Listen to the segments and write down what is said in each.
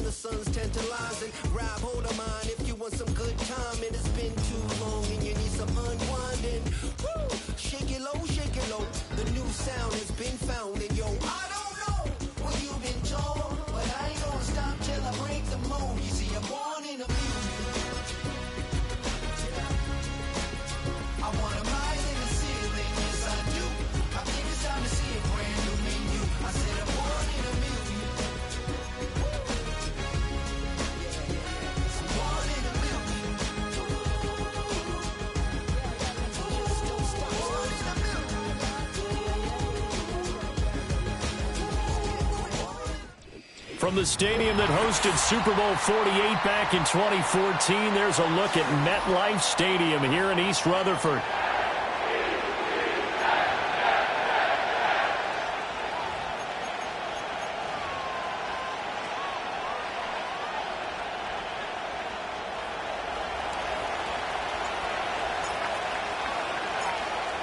the sun's tantalizing. Grab hold of mine if you want some good time. It has been too long and you need some unwinding. Woo! Shake it low, shake it low. The new sound has been found, and yo, I don't know what you've been told, but I ain't gonna stop till I break the mold. You see, I'm born in a music. I wanna rise in the ceiling, yes I do. I think it's time to see a brand new menu. I said I'm born in a million. I'm born in a million. From the stadium that hosted Super Bowl 48 back in 2014, there's a look at MetLife Stadium here in East Rutherford.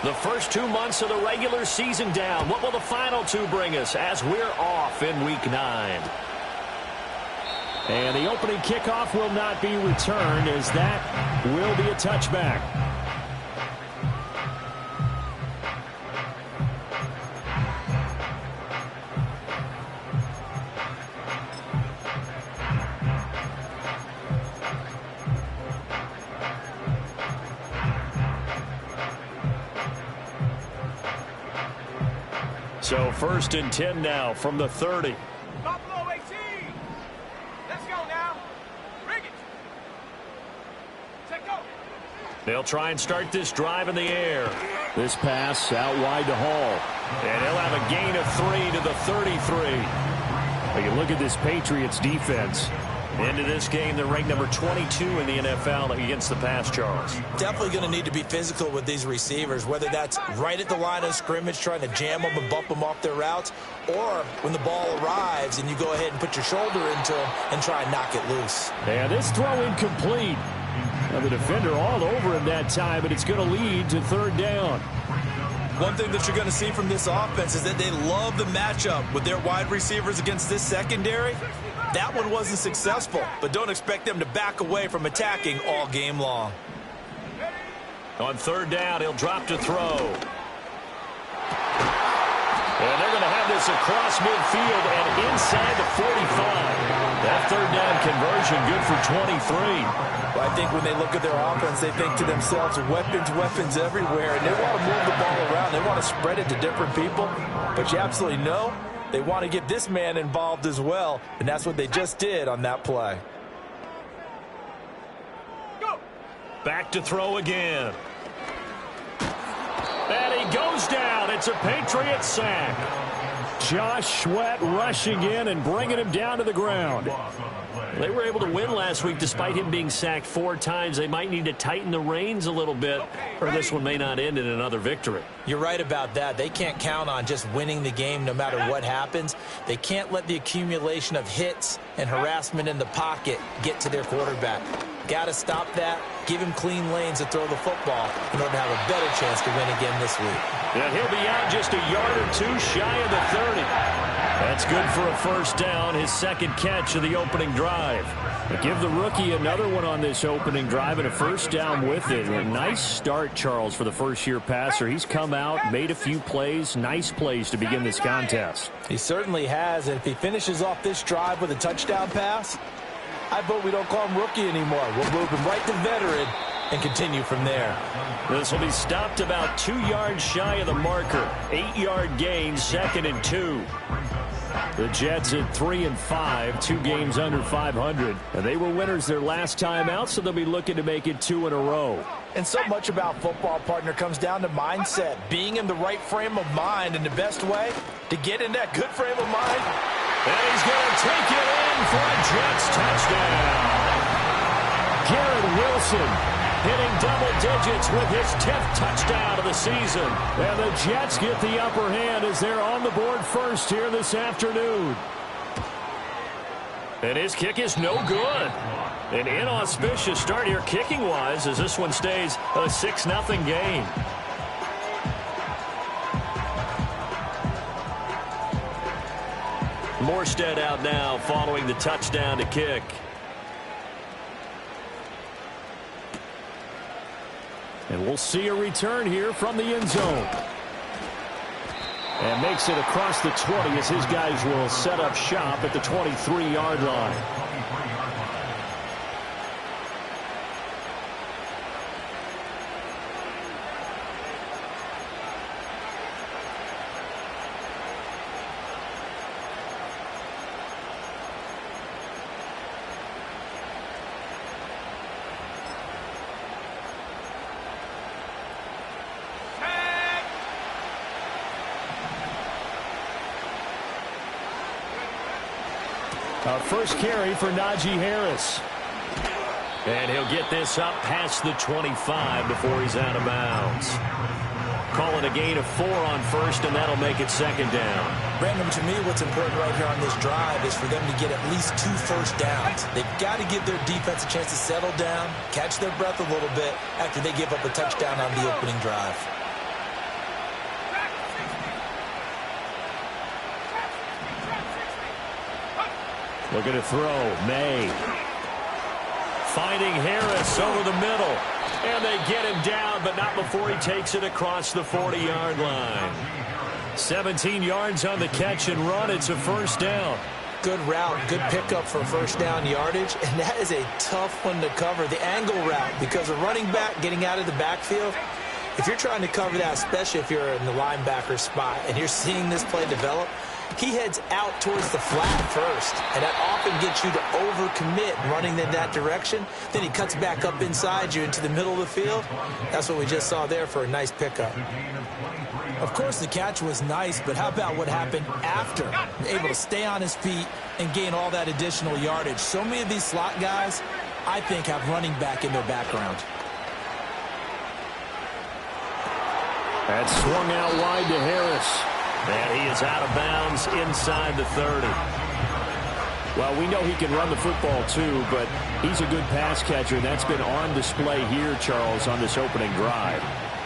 The first 2 months of the regular season down. What will the final two bring us as we're off in Week 9? And the opening kickoff will not be returned, as that will be a touchback. So 1st and 10 now from the 30. Buffalo 18. Let's go now. Bring it. Take go. They'll try and start this drive in the air. This pass out wide to Hall. And he'll have a gain of 3 to the 33. Well, you look at this Patriots defense. Into this game, they're ranked number 22 in the NFL against the pass, Charles. Definitely going to need to be physical with these receivers, whether that's right at the line of scrimmage trying to jam them and bump them off their routes, or when the ball arrives and you go ahead and put your shoulder into them and try and knock it loose. And this throw incomplete. Now the defender all over him that time, but it's going to lead to 3rd down. One thing that you're going to see from this offense is that they love the matchup with their wide receivers against this secondary. That one wasn't successful, but don't expect them to back away from attacking all game long. On 3rd down, he'll drop to throw. And they're going to have this across midfield and inside the 45. That 3rd down conversion good for 23. Well, I think when they look at their offense, they think to themselves, weapons, weapons everywhere, and they want to move the ball around. They want to spread it to different people, but you absolutely know they want to get this man involved as well, and that's what they just did on that play. Go. Back to throw again. And he goes down. It's a Patriots sack. Josh Sweat rushing in and bringing him down to the ground. They were able to win last week despite him being sacked 4 times. They might need to tighten the reins a little bit, or this one may not end in another victory. You're right about that. They can't count on just winning the game no matter what happens. They can't let the accumulation of hits and harassment in the pocket get to their quarterback. Got to stop that. Give him clean lanes to throw the football in order to have a better chance to win again this week. And he'll be out just a yard or 2 shy of the 30. That's good for a 1st down, his 2nd catch of the opening drive. But give the rookie another one on this opening drive and a 1st down with it. A nice start, Charles, for the first-year passer. He's come out, made a few plays, nice plays to begin this contest. He certainly has, and if he finishes off this drive with a touchdown pass, I vote we don't call him rookie anymore. We'll move him right to veteran and continue from there. This will be stopped about 2 yards shy of the marker. 8-yard gain, 2nd and 2. The Jets at 3-5, 2 games under 500. And they were winners their last time out, so they'll be looking to make it 2 in a row. And so much about football, partner, comes down to mindset. Being in the right frame of mind, and the best way to get in that good frame of mind. And he's going to take it in for a Jets touchdown. Garrett Wilson hitting double digits with his 10th touchdown of the season. And the Jets get the upper hand as they're on the board first here this afternoon. And his kick is no good. An inauspicious start here kicking-wise as this one stays a 6-0 game. Morstead out now following the touchdown to kick. And we'll see a return here from the end zone. And makes it across the 20 as his guys will set up shop at the 23-yard line. Our first carry for Najee Harris. And he'll get this up past the 25 before he's out of bounds. Call it a gain of 4 on first, and that'll make it second down. Brandon, to me, what's important right here on this drive is for them to get at least 2 first downs. They've got to give their defense a chance to settle down, catch their breath a little bit after they give up a touchdown on the opening drive. Looking to throw. May. Finding Harris over the middle. And they get him down, but not before he takes it across the 40-yard line. 17 yards on the catch and run. It's a first down. Good route, good pickup for first down yardage, and that is a tough one to cover. The angle route, because a running back getting out of the backfield, if you're trying to cover that, especially if you're in the linebacker spot and you're seeing this play develop, he heads out towards the flat first, and that often gets you to overcommit running in that direction. Then he cuts back up inside you into the middle of the field. That's what we just saw there for a nice pickup. Of course, the catch was nice, but how about what happened after? Able to stay on his feet and gain all that additional yardage. So many of these slot guys, I think, have running back in their background. That swung out wide to Harris. And he is out of bounds inside the 30. Well, we know he can run the football too, but he's a good pass catcher, and that's been on display here, Charles, on this opening drive.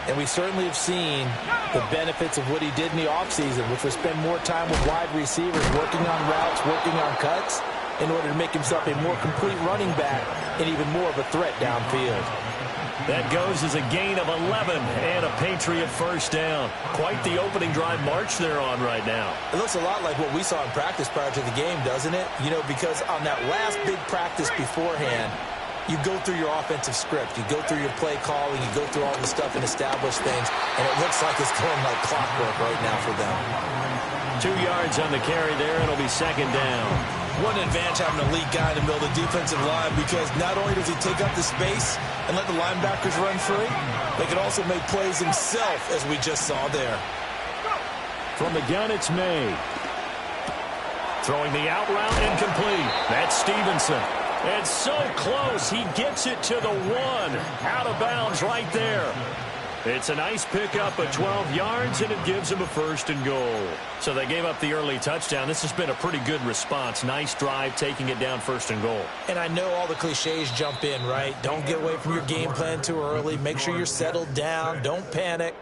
And we certainly have seen the benefits of what he did in the offseason, which was spend more time with wide receivers, working on routes, working on cuts, in order to make himself a more complete running back and even more of a threat downfield. That goes as a gain of 11 and a Patriot first down. Quite the opening drive march they're on right now. It looks a lot like what we saw in practice prior to the game, doesn't it? You know, because on that last big practice beforehand, you go through your offensive script. You go through your play calling. You go through all the stuff and establish things. And it looks like it's going like clockwork right now for them. 2 yards on the carry there. It'll be second down. What an advantage having an elite guy in the middle of the defensive line, because not only does he take up the space and let the linebackers run free, they can also make plays himself, as we just saw there. From the gun, it's May. Throwing the out route, incomplete. That's Stevenson. It's so close. He gets it to the 1. Out of bounds right there. It's a nice pickup of 12 yards, and it gives him a first and goal. So they gave up the early touchdown. This has been a pretty good response. Nice drive, taking it down first and goal. And I know all the cliches jump in, right? Don't get away from your game plan too early. Make sure you're settled down. Don't panic.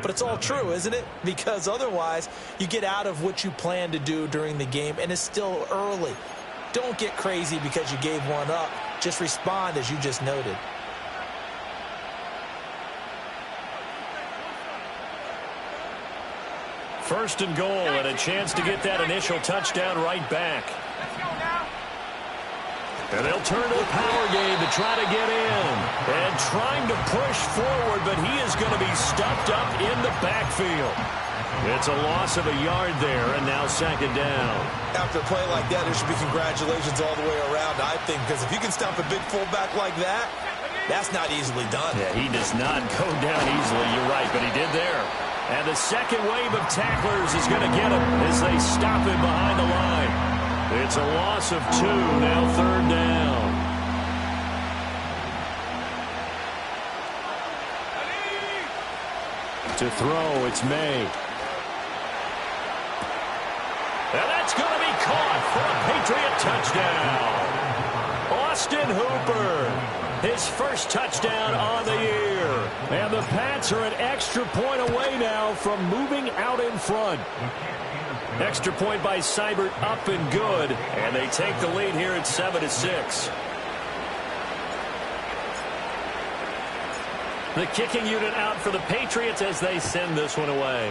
But it's all true, isn't it? Because otherwise, you get out of what you plan to do during the game, and it's still early. Don't get crazy because you gave one up. Just respond as you just noted. First and goal, and a chance to get that initial touchdown right back. And they'll turn to the power game to try to get in. And trying to push forward, but he is going to be stuffed up in the backfield. It's a loss of a yard there, and now second down. After a play like that, there should be congratulations all the way around, I think, because if you can stop a big fullback like that, that's not easily done. Yeah, he does not go down easily, you're right, but he did there. And the second wave of tacklers is going to get him as they stop him behind the line. It's a loss of 2, now third down. To throw, it's May. And that's going to be caught for a Patriot touchdown. Austin Hooper. His first touchdown on the year. And the Pats are an extra point away now from moving out in front. Extra point by Seibert, up and good. And they take the lead here at 7-6. The kicking unit out for the Patriots as they send this one away.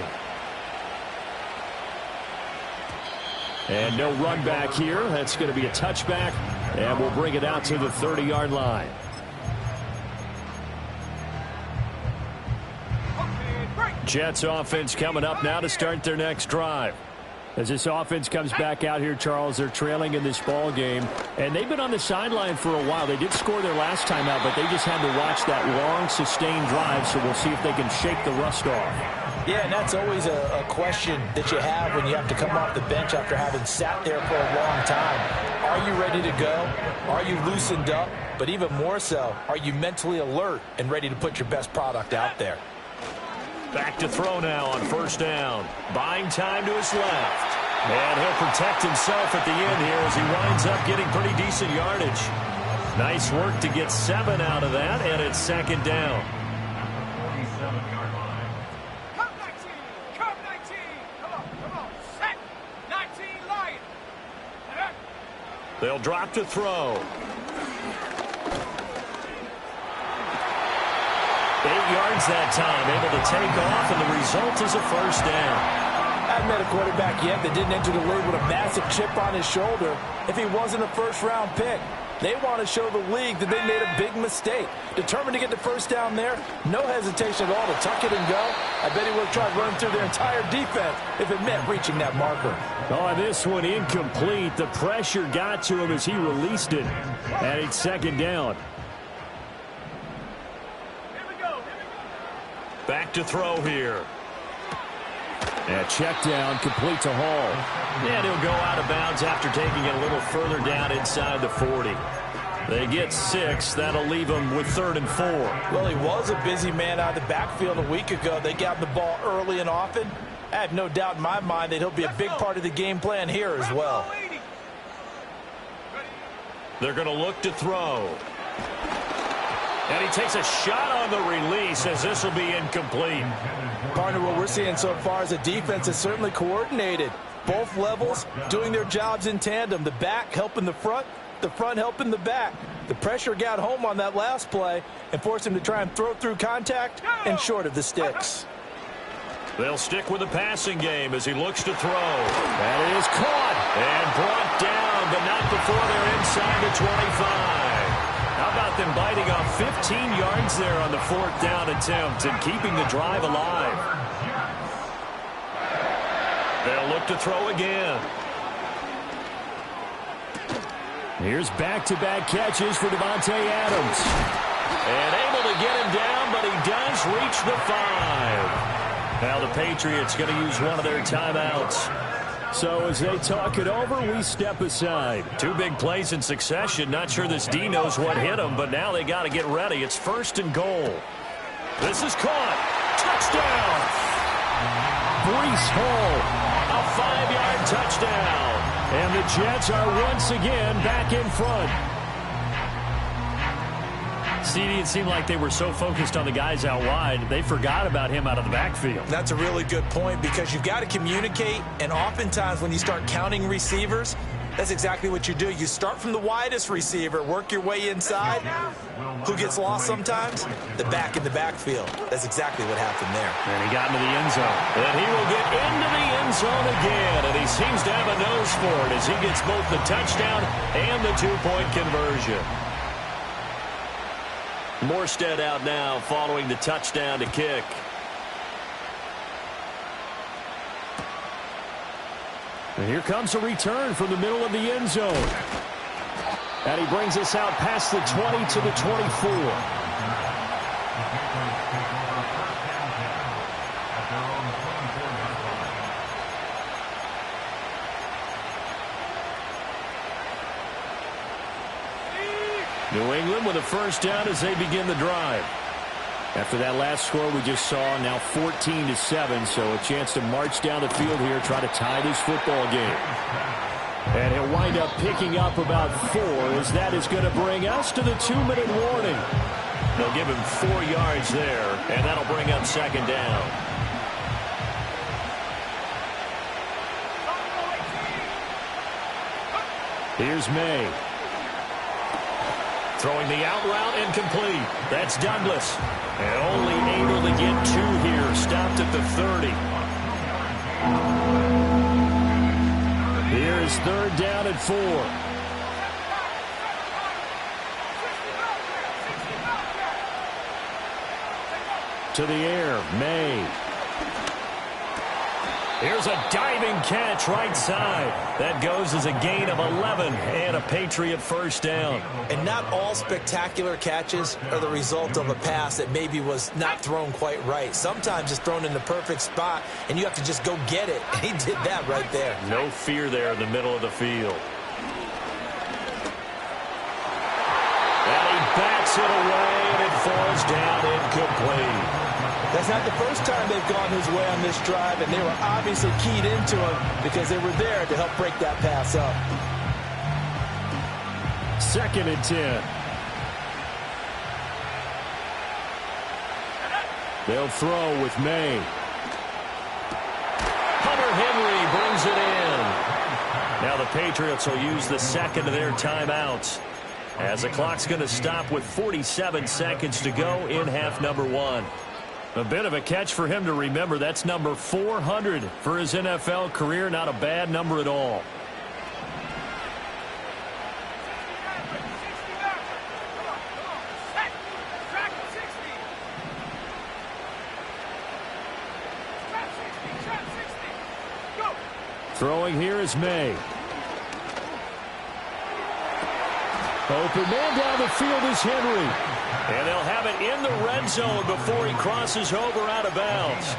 And no run back here. That's going to be a touchback. And we'll bring it out to the 30-yard line. Jets offense coming up now to start their next drive. As this offense comes back out here, Charles, they're trailing in this ball game. And they've been on the sideline for a while. They did score their last time out, but they just had to watch that long, sustained drive. So we'll see if they can shake the rust off. Yeah, and that's always a question that you have when you have to come off the bench after having sat there for a long time. Are you ready to go? Are you loosened up? But even more so, are you mentally alert and ready to put your best product out there? Back to throw now on first down. Buying time to his left. And he'll protect himself at the end here as he winds up getting pretty decent yardage. Nice work to get 7 out of that, and it's second down. 47-yard line. Come 19! Come 19! Come on! Set! 19 Lion! They'll drop to throw. 8 yards that time, able to take off, and the result is a first down. I haven't met a quarterback yet that didn't enter the league with a massive chip on his shoulder if he wasn't a first-round pick. They want to show the league that they made a big mistake. Determined to get the first down there, no hesitation at all to tuck it and go. I bet he would have tried running through their entire defense if it meant reaching that marker. Oh, this one incomplete. The pressure got to him as he released it. And it's second down. Back to throw here. And check down, complete to Hall. And he'll go out of bounds after taking it a little further down inside the 40. They get 6. That'll leave him with 3rd and 4. Well, he was a busy man out of the backfield a week ago. They got the ball early and often. I have no doubt in my mind that he'll be a big part of the game plan here as well. They're going to look to throw. And he takes a shot on the release as this will be incomplete. Partner, what we're seeing so far is a defense that's certainly coordinated. Both levels doing their jobs in tandem. The back helping the front helping the back. The pressure got home on that last play and forced him to try and throw through contact and short of the sticks. They'll stick with the passing game as he looks to throw. That is caught and brought down, but not before they're inside the 25. How about them biting off 15 yards there on the 4th down attempt and keeping the drive alive? They'll look to throw again. Here's back-to-back catches for Davante Adams. And able to get him down, but he does reach the 5. Now the Patriots going to use one of their timeouts. So as they talk it over, we step aside. 2 big plays in succession. Not sure this D knows what hit him, but now they got to get ready. It's 1st and goal. This is caught. Touchdown. Breece Hall, a 5-yard touchdown. And the Jets are once again back in front. CD, it seemed like they were so focused on the guys out wide, they forgot about him out of the backfield. That's a really good point because you've got to communicate, and oftentimes when you start counting receivers, that's exactly what you do. You start from the widest receiver, work your way inside. Who gets lost sometimes? The back in the backfield. That's exactly what happened there. And he got into the end zone. And he will get into the end zone again, and he seems to have a nose for it as he gets both the touchdown and the 2-point conversion. Morstead out now following the touchdown to kick. And here comes a return from the middle of the end zone. And he brings us out past the 20 to the 24. New England with a first down as they begin the drive. After that last score we just saw, now 14-7, so a chance to march down the field here, try to tie this football game. And he'll wind up picking up about 4 as that is going to bring us to the 2-minute warning. They'll give him 4 yards there, and that'll bring up second down. Here's May. Throwing the out route incomplete. That's Douglas. And only able to get 2 here. Stopped at the 30. Here's 3rd down at 4. To the air, May. Here's a diving catch right side. That goes as a gain of 11 and a Patriot first down. And not all spectacular catches are the result of a pass that maybe was not thrown quite right. Sometimes it's thrown in the perfect spot, and you have to just go get it. And he did that right there. No fear there in the middle of the field. And he bats it away, and it falls down incomplete. That's not the first time they've gone his way on this drive, and they were obviously keyed into him because they were there to help break that pass up. 2nd and 10. They'll throw with May. Hunter Henry brings it in. Now the Patriots will use the 2nd of their timeouts, as the clock's going to stop with 47 seconds to go in half number 1. A bit of a catch for him to remember. That's number 400 for his NFL career. Not a bad number at all. Throwing here is May. Open man down the field is Henry. And they'll have it in the red zone before he crosses over out of bounds.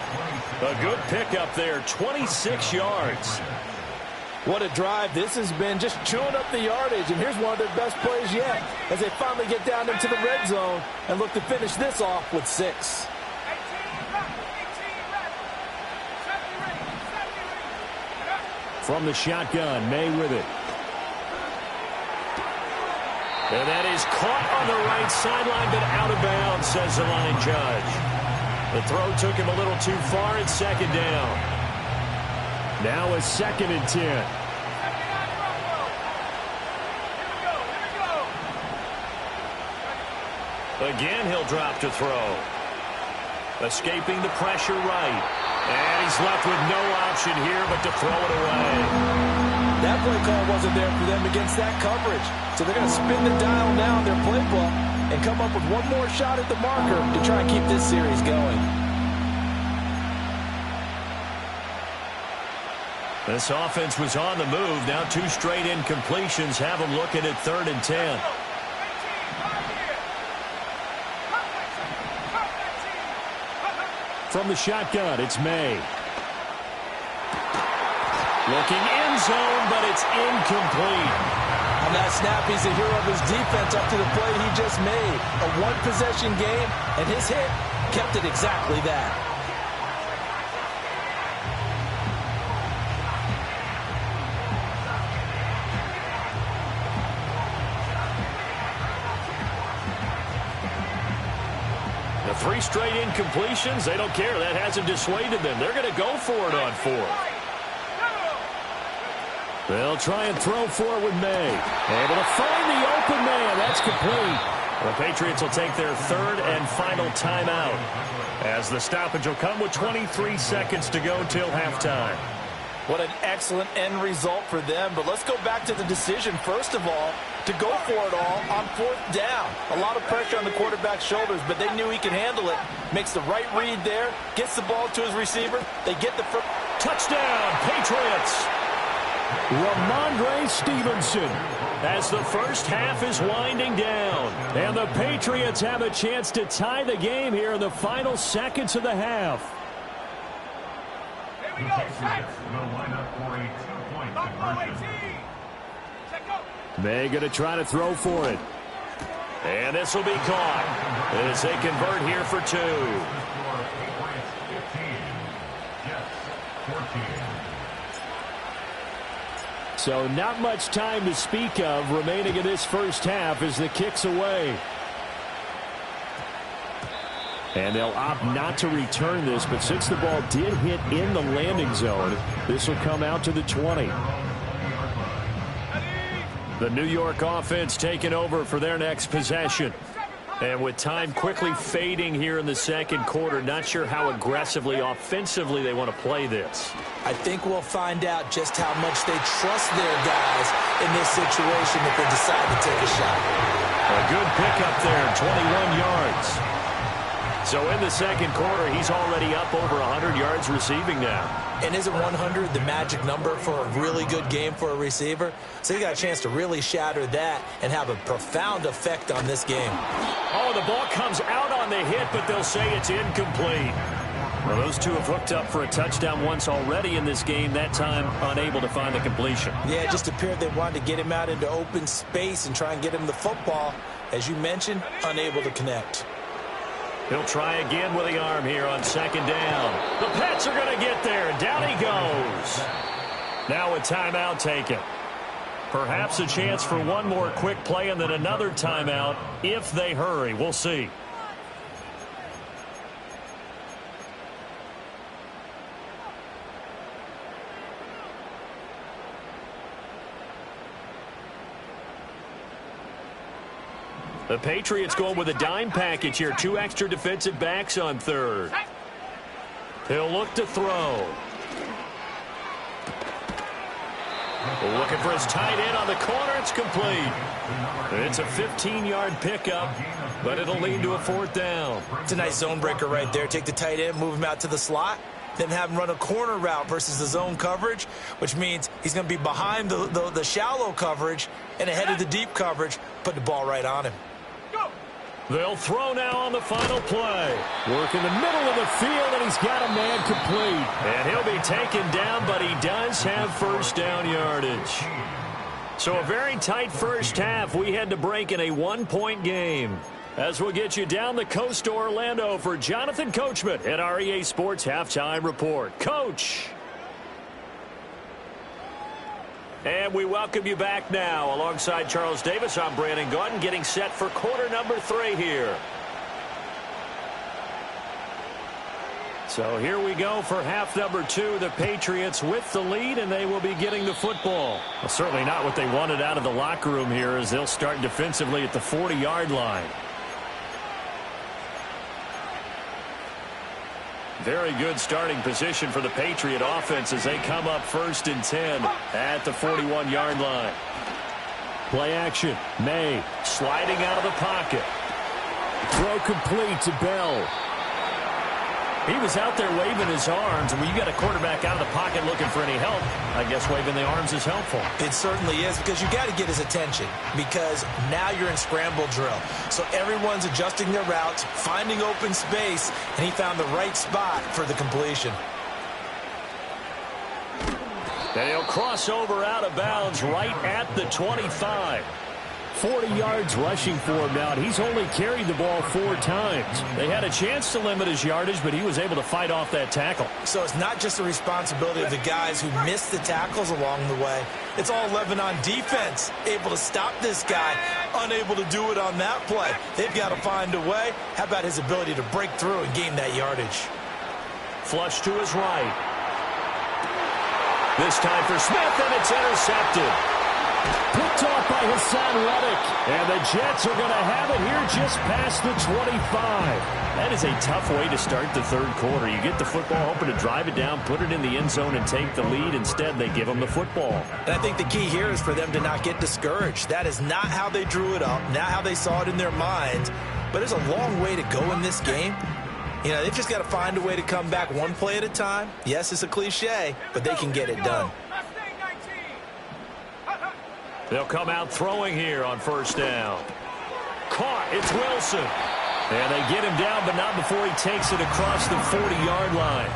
A good pickup there, 26 yards. What a drive this has been, just chewing up the yardage. And here's one of their best plays yet as they finally get down into the red zone and look to finish this off with 6. From the shotgun, May with it. And that is caught on the right sideline, but out of bounds, says the line judge. The throw took him a little too far. It's 2nd down. Now a 2nd and 10. Again, he'll drop to throw. Escaping the pressure right. And he's left with no option here but to throw it away. That play call wasn't there for them against that coverage. So they're going to spin the dial now in their playbook and come up with one more shot at the marker to try and keep this series going. This offense was on the move. Now 2 straight incompletions have them looking at 3rd and 10. From the shotgun, it's May. Looking end zone, but it's incomplete. On that snap, he's the hero of his defense up to the play he just made. A one-possession game, and his hit kept it exactly that. The 3 straight incompletions, they don't care. That hasn't dissuaded them. They're going to go for it on 4th. They'll try and throw for it with May. Able to find the open man. That's complete. The Patriots will take their 3rd and final timeout, as the stoppage will come with 23 seconds to go till halftime. What an excellent end result for them. But let's go back to the decision, first of all, to go for it all on 4th down. A lot of pressure on the quarterback's shoulders, but they knew he could handle it. Makes the right read there, gets the ball to his receiver. They get the first. Touchdown, Patriots! Ramondre Stevenson, as the first half is winding down. And the Patriots have a chance to tie the game here in the final seconds of the half. Here we go, set. Will line up for a 2-point conversion. May going to try to throw for it. And this will be caught as they convert here for 2. 14. So not much time to speak of remaining in this first half as the kick's away. And they'll opt not to return this, but since the ball did hit in the landing zone, this will come out to the 20. The New York offense taking over for their next possession. And with time quickly fading here in the second quarter, not sure how aggressively, offensively they want to play this. I think we'll find out just how much they trust their guys in this situation if they decide to take a shot. A good pickup there, 21 yards. So in the second quarter, he's already up over 100 yards receiving now. And isn't 100 the magic number for a really good game for a receiver? So you got a chance to really shatter that and have a profound effect on this game. Oh, the ball comes out on the hit, but they'll say it's incomplete. Well, those two have hooked up for a touchdown once already in this game, that time unable to find the completion. Yeah, it just appeared they wanted to get him out into open space and try and get him the football. As you mentioned, unable to connect. He'll try again with the arm here on second down. The Pats are going to get there, and down he goes. Now a timeout taken. Perhaps a chance for one more quick play and then another timeout if they hurry. We'll see. The Patriots going with a dime package here. 2 extra defensive backs on third. He'll look to throw. Looking for his tight end on the corner. It's complete. It's a 15-yard pickup, but it'll lead to a 4th down. It's a nice zone breaker right there. Take the tight end, move him out to the slot, then have him run a corner route versus the zone coverage, which means he's going to be behind the shallow coverage and ahead of the deep coverage, put the ball right on him. They'll throw now on the final play. Work in the middle of the field, and he's got a man complete. And he'll be taken down, but he does have first down yardage. So a very tight first half. We had to break in a 1-point game. As we'll get you down the coast to Orlando for Jonathan Coachman at our EA Sports Halftime Report. Coach. And we welcome you back now. Alongside Charles Davis, I'm Brandon Gaudin, getting set for quarter number 3 here. So here we go for half number 2. The Patriots with the lead, and they will be getting the football. Well, certainly not what they wanted out of the locker room here, as they'll start defensively at the 40-yard line. Very good starting position for the Patriot offense as they come up 1st and 10 at the 41-yard line. Play action. May sliding out of the pocket. Throw complete to Bell. He was out there waving his arms, and when you got a quarterback out of the pocket looking for any help, I guess waving the arms is helpful. It certainly is, because you got to get his attention, because now you're in scramble drill. So everyone's adjusting their routes, finding open space, and he found the right spot for the completion. And he'll cross over out of bounds right at the 25. 40 yards rushing for him now. He's only carried the ball 4 times. They had a chance to limit his yardage, but he was able to fight off that tackle. So it's not just the responsibility of the guys who missed the tackles along the way. It's all 11 on defense, able to stop this guy, unable to do it on that play. They've got to find a way. How about his ability to break through and gain that yardage? Flush to his right. This time for Smith, and it's intercepted. Picked off by Hassan Reddick. And the Jets are going to have it here just past the 25. That is a tough way to start the third quarter. You get the football, hoping to drive it down, put it in the end zone, and take the lead. Instead, they give them the football. And I think the key here is for them to not get discouraged. That is not how they drew it up, not how they saw it in their minds. But there's a long way to go in this game. You know, they've just got to find a way to come back one play at a time. Yes, it's a cliche, but they can get it done. They'll come out throwing here on first down. Caught. It's Wilson. And they get him down, but not before he takes it across the 40-yard line.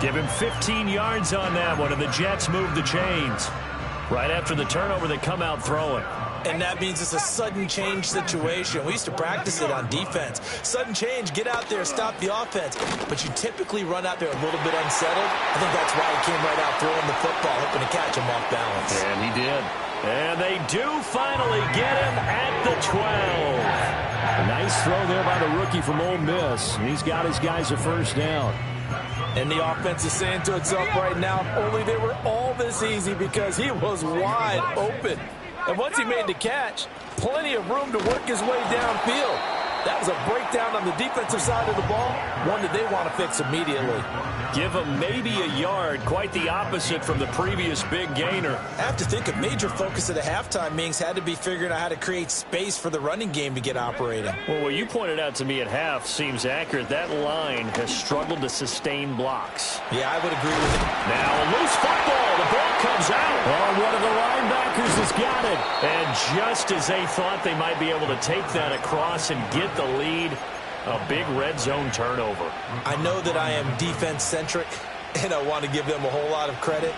Give him 15 yards on that one, and the Jets move the chains. Right after the turnover, they come out throwing. And that means it's a sudden change situation. We used to practice it on defense. Sudden change, get out there, stop the offense. But you typically run out there a little bit unsettled. I think that's why he came right out throwing the football, hoping to catch him off balance. And he did. And they do finally get him at the 12. A nice throw there by the rookie from Ole Miss. And he's got his guys a first down. And the offense is saying to itself right now, if only they were all this easy, because he was wide open. And once he made the catch, plenty of room to work his way downfield. That was a breakdown on the defensive side of the ball, one that they want to fix immediately. Give him maybe a yard, quite the opposite from the previous big gainer. I have to think a major focus of the halftime meetings had to be figuring out how to create space for the running game to get operating. Well, what you pointed out to me at half seems accurate. That line has struggled to sustain blocks. Yeah, I would agree with it. Now a loose football. The ball comes out. Oh, one of the linebackers has got it. And just as they thought they might be able to take that across and get the lead, a big red zone turnover. I know that I am defense-centric, and I want to give them a whole lot of credit,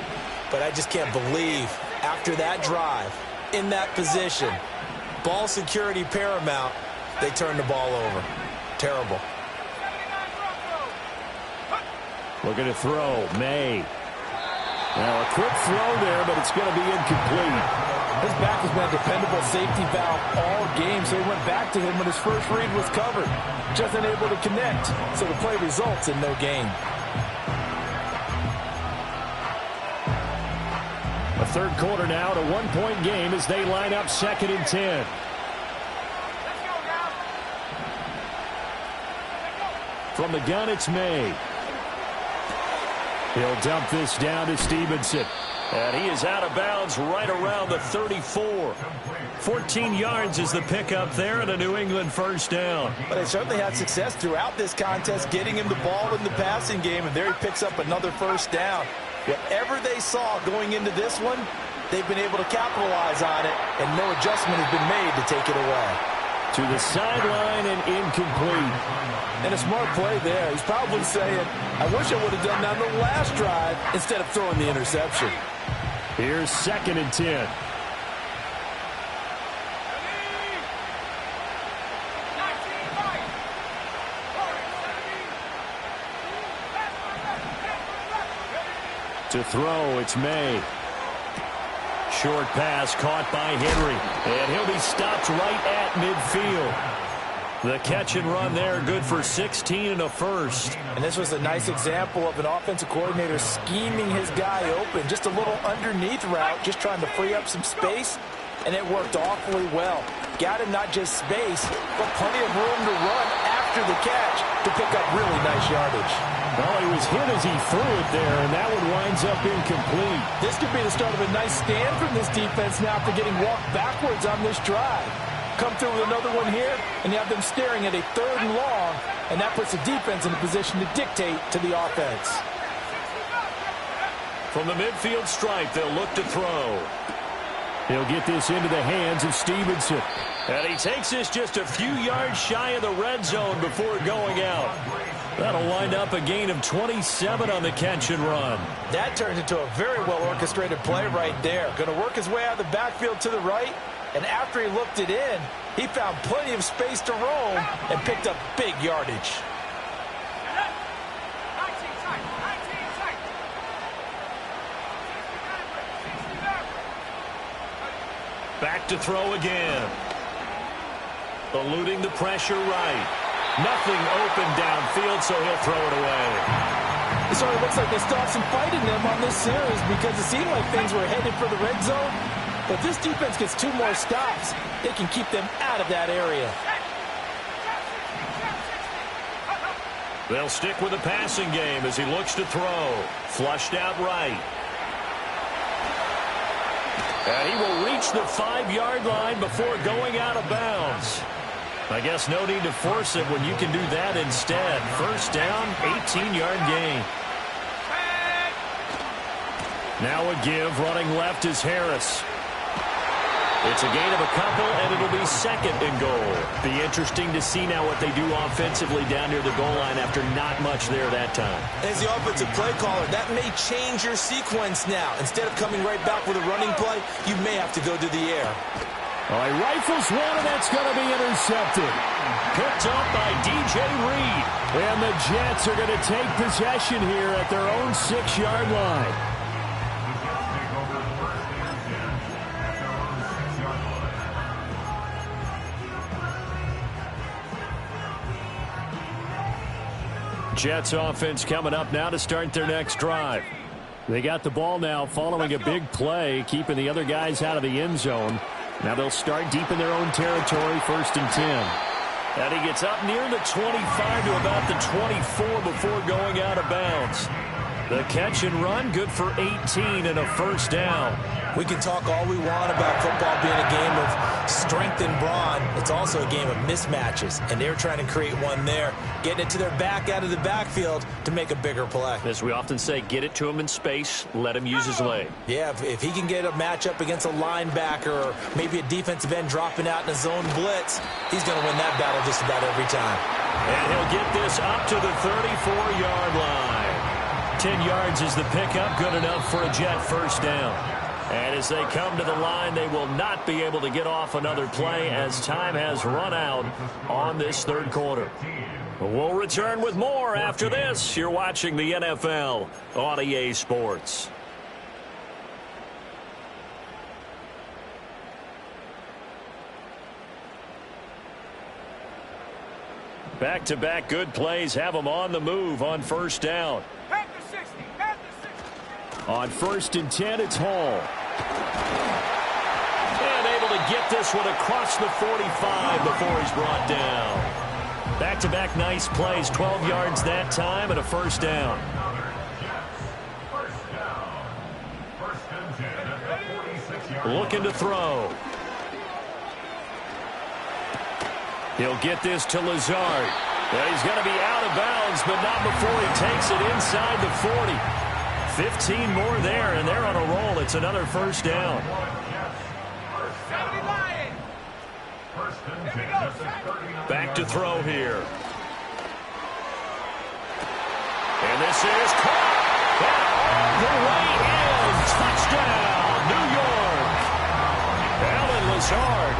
but I just can't believe after that drive, in that position, ball security paramount, they turned the ball over. Terrible. Looking to throw, May. Now a quick throw there, but it's going to be incomplete. His back has been a dependable safety valve all game, so he went back to him when his first read was covered. Just unable to connect, so the play results in no gain. A third quarter now at a one-point game as they line up 2nd and 10. From the gun, it's May. He'll dump this down to Stevenson. And he is out of bounds right around the 34. 14 yards is the pickup there and a New England first down. But they certainly had success throughout this contest getting him the ball in the passing game, and there he picks up another first down. Whatever they saw going into this one, they've been able to capitalize on it, and no adjustment has been made to take it away. To the sideline and incomplete. And a smart play there. He's probably saying, I wish I would have done that on the last drive instead of throwing the interception. Here's 2nd and 10. To throw, it's May. Short pass caught by Henry. And he'll be stopped right at midfield. The catch and run there, good for 16 and a first. And this was a nice example of an offensive coordinator scheming his guy open. Just a little underneath route, just trying to free up some space, and it worked awfully well. Got him not just space, but plenty of room to run after the catch to pick up really nice yardage. Well, he was hit as he threw it there, and that one winds up incomplete. This could be the start of a nice stand from this defense now after getting walked backwards on this drive. Come through with another one here, and you have them staring at a 3rd and long, and that puts the defense in a position to dictate to the offense. From the midfield stripe, they'll look to throw. He'll get this into the hands of Stevenson. And he takes this just a few yards shy of the red zone before going out. That'll wind up a gain of 27 on the catch and run. That turns into a very well-orchestrated play right there. Going to work his way out of the backfield to the right. And after he looked it in, he found plenty of space to roam and picked up big yardage. Back to throw again. Eluding the pressure right. Nothing open downfield, so he'll throw it away. It sort of looks like they still have some fight in them on this series because it seemed like things were headed for the red zone. But this defense gets 2 more stops. They can keep them out of that area. They'll stick with the passing game as he looks to throw. Flushed out right. And he will reach the 5-yard line before going out of bounds. I guess no need to force it when you can do that instead. First down, 18-yard gain. Now a give, running left is Harris. It's a gain of a couple, and it'll be 2nd and goal. Be interesting to see now what they do offensively down near the goal line after not much there that time. As the offensive play caller, that may change your sequence now. Instead of coming right back with a running play, you may have to go to the air. All right, rifles one, and that's going to be intercepted. Picked up by DJ Reed. And the Jets are going to take possession here at their own 6-yard line. Jets offense coming up now to start their next drive. They got the ball now following a big play, keeping the other guys out of the end zone. Now they'll start deep in their own territory, 1st and 10. And he gets up near the 25 to about the 24 before going out of bounds. The catch and run, good for 18 and a 1st down. We can talk all we want about football being a game of strength and brawn. It's also a game of mismatches, and they're trying to create one there, getting it to their back out of the backfield to make a bigger play. As we often say, get it to him in space, let him use his leg. Yeah, if he can get a matchup against a linebacker or maybe a defensive end dropping out in a zone blitz, he's going to win that battle just about every time. And he'll get this up to the 34-yard line. 10 yards is the pickup, good enough for a Jet 1st down. And as they come to the line, they will not be able to get off another play as time has run out on this 3rd quarter. We'll return with more after this. You're watching the NFL on EA Sports. Back-to-back good plays have them on the move on 1st down. On 1st and 10, it's Hall. And able to get this one across the 45 before he's brought down. Back-to-back nice plays, 12 yards that time and a 1st down. Looking to throw. He'll get this to Lazard. Well, he's going to be out of bounds, but not before he takes it inside the 40. 15 more there, and they're on a roll. It's another 1st down. Back to throw here. And this is caught. All the way in. Touchdown, New York. Allen Lazard,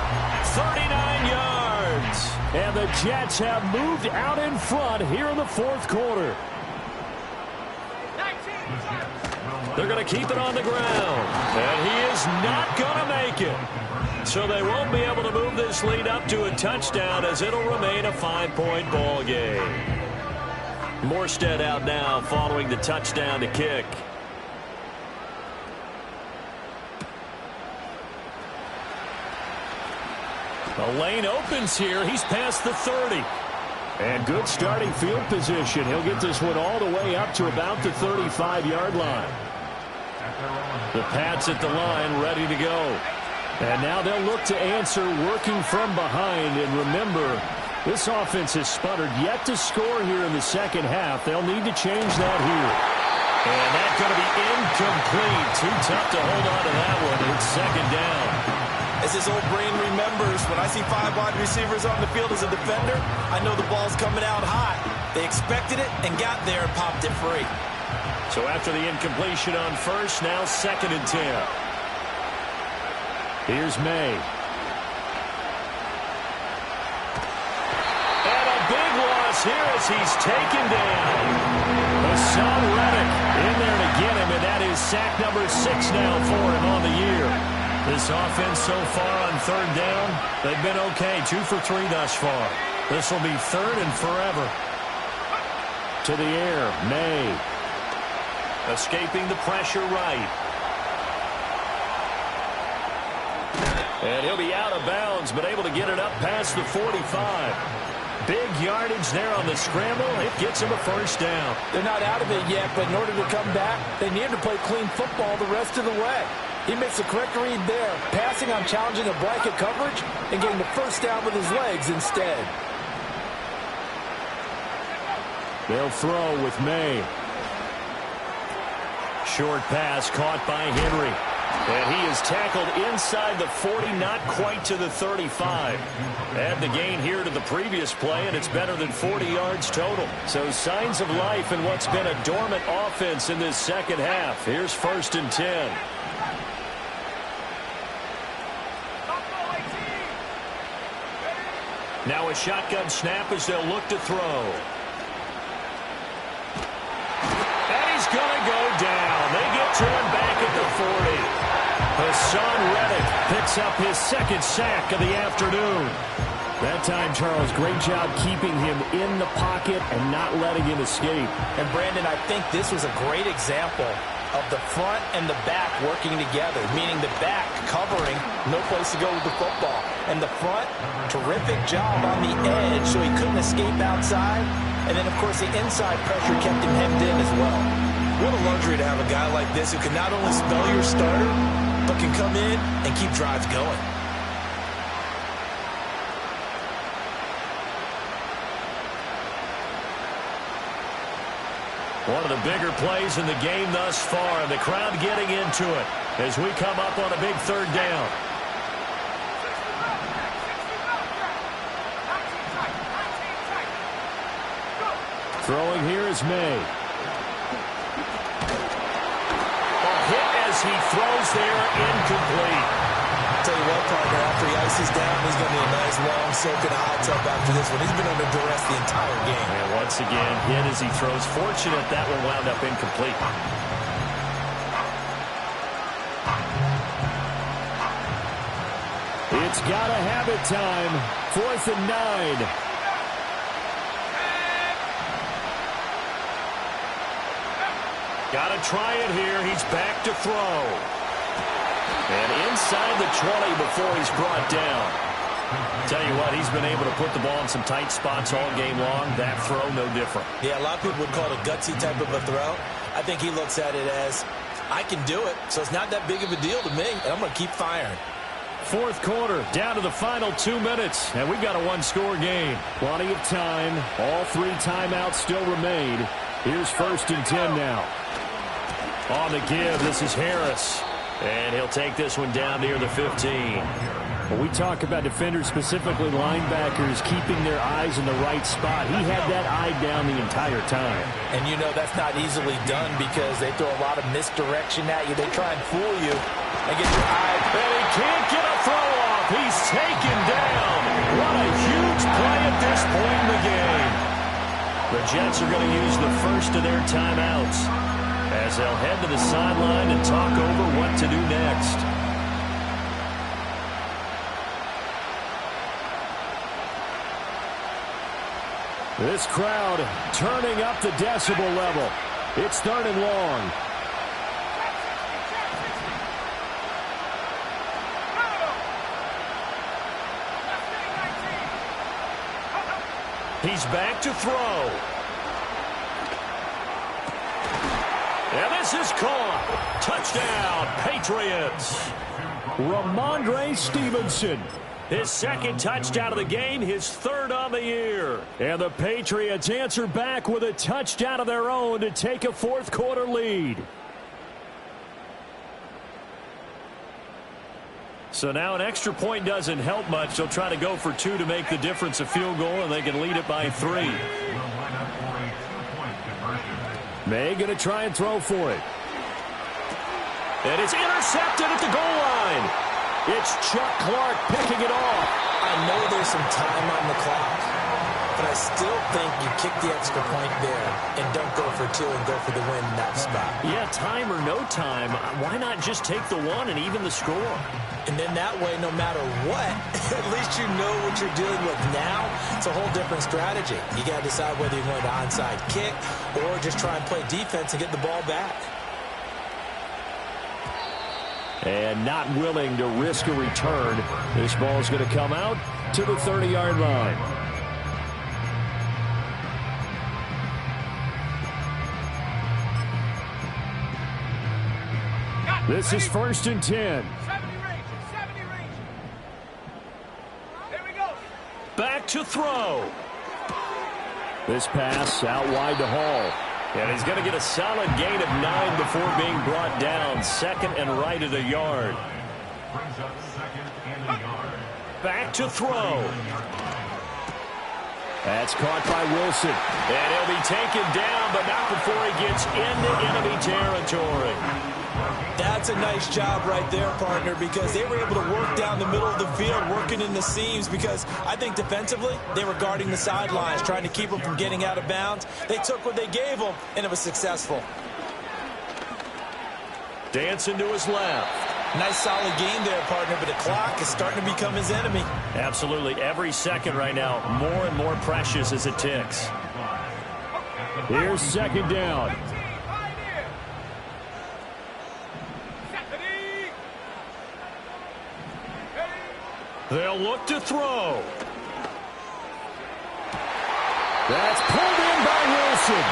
39 yards. And the Jets have moved out in front here in the 4th quarter. They're going to keep it on the ground. And he is not going to make it. So they won't be able to move this lead up to a touchdown as it'll remain a 5-point ball game. Morstead out now following the touchdown to kick. The lane opens here. He's past the 30. And good starting field position. He'll get this one all the way up to about the 35-yard line. The Pats at the line ready to go. And now they'll look to answer working from behind. And remember, this offense has sputtered yet to score here in the 2nd half. They'll need to change that here. And that's going to be incomplete. Too tough to hold on to that one. It's 2nd down. As his old brain remembers, when I see 5 wide receivers on the field as a defender, I know the ball's coming out hot. They expected it and got there and popped it free. So after the incompletion on 1st, now 2nd and 10. Here's May. And a big loss here as he's taken down. Hassan Reddick in there to get him, and that is sack number 6 now for him on the year. This offense so far on 3rd down, they've been okay. 2 for 3 thus far. This will be 3rd and forever. To the air, May. Escaping the pressure right. And he'll be out of bounds, but able to get it up past the 45. Big yardage there on the scramble. It gets him a 1st down. They're not out of it yet, but in order to come back, they need to play clean football the rest of the way. He makes the correct read there, passing on challenging a blanket coverage and getting the 1st down with his legs instead. They'll throw with May. Short pass caught by Henry. And he is tackled inside the 40, not quite to the 35. Add the gain here to the previous play, and it's better than 40 yards total. So signs of life in what's been a dormant offense in this 2nd half. Here's 1st and 10. Now a shotgun snap as they'll look to throw. And he's going to go down. They get to him back at the 40. Hassan Reddick picks up his 2nd sack of the afternoon. That time, Charles, great job keeping him in the pocket and not letting him escape. And, Brandon, I think this was a great example of the front and the back working together, meaning the back covering, no place to go with the football. And the front, terrific job on the edge so he couldn't escape outside. And then, of course, the inside pressure kept him hemmed in as well. What a luxury to have a guy like this who can not only spell your starter, but can come in and keep drives going. One of the bigger plays in the game thus far, and the crowd getting into it as we come up on a big third down. Throwing here is May. A hit as he throws there, incomplete. Tell you what, partner, after he ices down, he's going to need a nice, long, soaking hot tub after this one. He's been under duress the entire game. And once again, hit as he throws. Fortunate that one wound up incomplete. It's got to have it time. 4th and 9. Got to try it here. He's back to throw. And inside the 20 before he's brought down. Tell you what, he's been able to put the ball in some tight spots all game long. That throw, no different. Yeah, a lot of people would call it a gutsy type of a throw. I think he looks at it as, I can do it, so it's not that big of a deal to me, and I'm going to keep firing. 4th quarter, down to the final 2 minutes, and we've got a one-score game. Plenty of time. All 3 timeouts still remain. Here's 1st and 10 now. On the give, this is Harris. And he'll take this one down near the 15. When we talk about defenders, specifically linebackers, keeping their eyes in the right spot, he had that eye down the entire time. And you know that's not easily done because they throw a lot of misdirection at you. They try and fool you and get your eye. And he can't get a throw off. He's taken down. What a huge play at this point in the game. The Jets are going to use the first of their timeouts as they'll head to the sideline and talk over what to do next. This crowd turning up the decibel level. It's 3rd and long. He's back to throw. And this is caught. Touchdown, Patriots. Ramondre Stevenson. His 2nd touchdown of the game, his 3rd on the year. And the Patriots answer back with a touchdown of their own to take a 4th quarter lead. So now an extra point doesn't help much. They'll try to go for 2 to make the difference a field goal, and they can lead it by 3. May going to try and throw for it. And it's intercepted at the goal line. It's Chuck Clark picking it off. I know there's some time on the clock, but I still think you kick the extra point there and don't go for 2 and go for the win in that spot. Yeah, time or no time, why not just take the 1 and even the score? And then that way, no matter what, at least you know what you're dealing with now. It's a whole different strategy. You got to decide whether you're going to onside kick or just try and play defense and get the ball back. And not willing to risk a return. This ball is going to come out to the 30-yard line. This is 1st and 10. 70 range. There we go. Back to throw. This pass out wide to Hall. And he's going to get a solid gain of 9 before being brought down. 2nd and right at a yard. Back to throw. That's caught by Wilson. And he'll be taken down, but not before he gets into enemy territory. That's a nice job right there, partner, because they were able to work down the middle of the field, working in the seams, because I think defensively they were guarding the sidelines, trying to keep them from getting out of bounds. They took what they gave them, and it was successful. Dancing to his left. Nice solid game there, partner, but the clock is starting to become his enemy. Absolutely. Every second right now, more and more precious as it ticks. Here's 2nd down. They'll look to throw. That's pulled in by Wilson.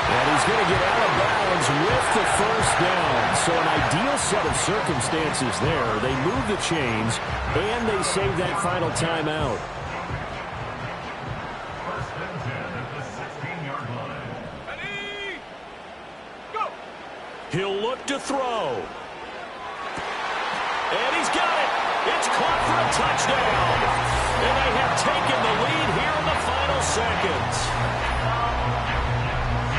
And he's going to get out of bounds with the first down. So an ideal set of circumstances there. They move the chains, and they save that final timeout. Ready? Go! He'll look to throw. And he's got it. It's caught for a touchdown. And they have taken the lead here in the final seconds.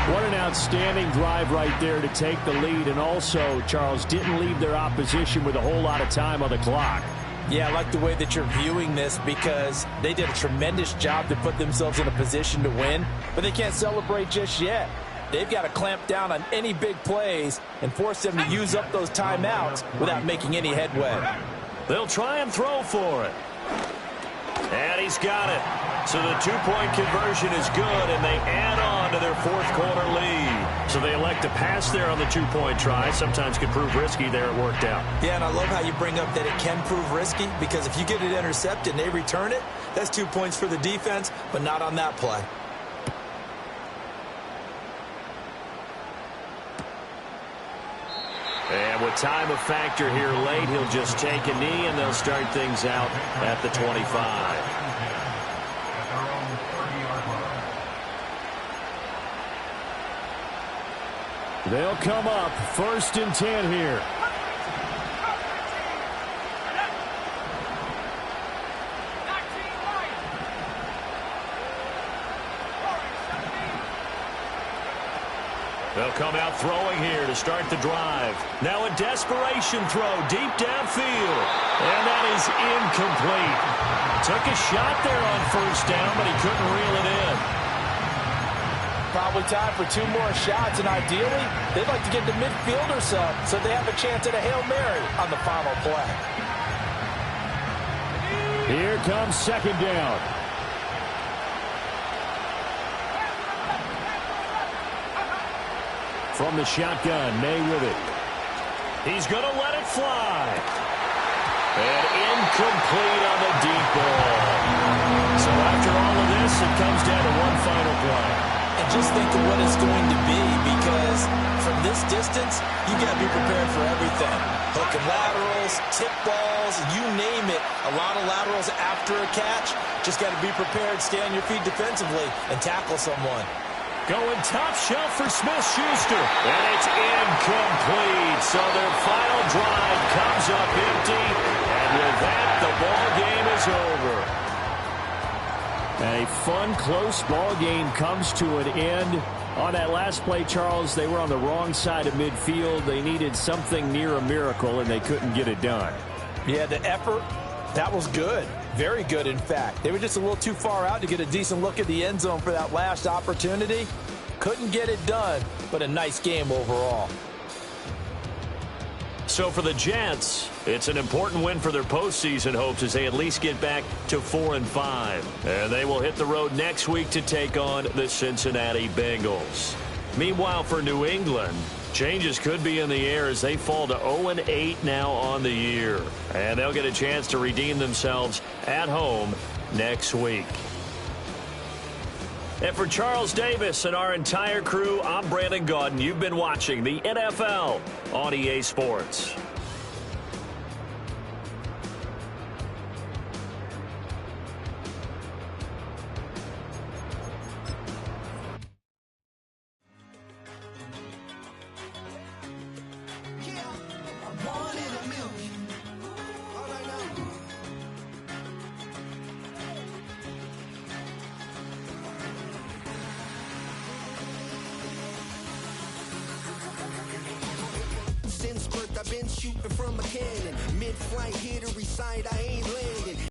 What an outstanding drive right there to take the lead. And also, Charles, didn't leave their opposition with a whole lot of time on the clock. Yeah, I like the way that you're viewing this because they did a tremendous job to put themselves in a position to win, but they can't celebrate just yet. They've got to clamp down on any big plays and force them to use up those timeouts without making any headway. They'll try and throw for it. And he's got it. So the two-point conversion is good, and they add on to their fourth-quarter lead. So they elect to pass there on the two-point try. Sometimes can prove risky there. It worked out. Yeah, and I love how you bring up that it can prove risky because if you get it intercepted and they return it, that's 2 points for the defense, but not on that play. And with time a factor here late, he'll just take a knee, and they'll start things out at the 25. They'll come up 1st and 10 here. They'll come out throwing here to start the drive. Now a desperation throw deep downfield. And that is incomplete. Took a shot there on 1st down, but he couldn't reel it in. Probably time for 2 more shots, and ideally, they'd like to get to midfield or so they have a chance at a Hail Mary on the final play. Here comes 2nd down. From the shotgun, May with it. He's going to let it fly. And incomplete on the deep ball. So after all of this, it comes down to one final play. And just think of what it's going to be because from this distance, you got to be prepared for everything. Hook and laterals, tip balls, you name it. A lot of laterals after a catch. Just got to be prepared, stay on your feet defensively, and tackle someone. Going top shelf for Smith-Schuster. And it's incomplete. So their final drive comes up empty. And with that, the ball game is over. A fun, close ball game comes to an end. On that last play, Charles, they were on the wrong side of midfield. They needed something near a miracle, and they couldn't get it done. Yeah, the effort, that was good. Very good, in fact. They were just a little too far out to get a decent look at the end zone for that last opportunity. Couldn't get it done, but a nice game overall. So for the Jets, it's an important win for their postseason hopes as they at least get back to 4-5. And they will hit the road next week to take on the Cincinnati Bengals. Meanwhile, for New England, changes could be in the air as they fall to 0-8 now on the year. And they'll get a chance to redeem themselves at home next week. And for Charles Davis and our entire crew, I'm Brandon Gaudin. You've been watching the NFL on EA Sports. Since birth, I've been shooting from a cannon. Mid-flight, here to recite, I ain't landing.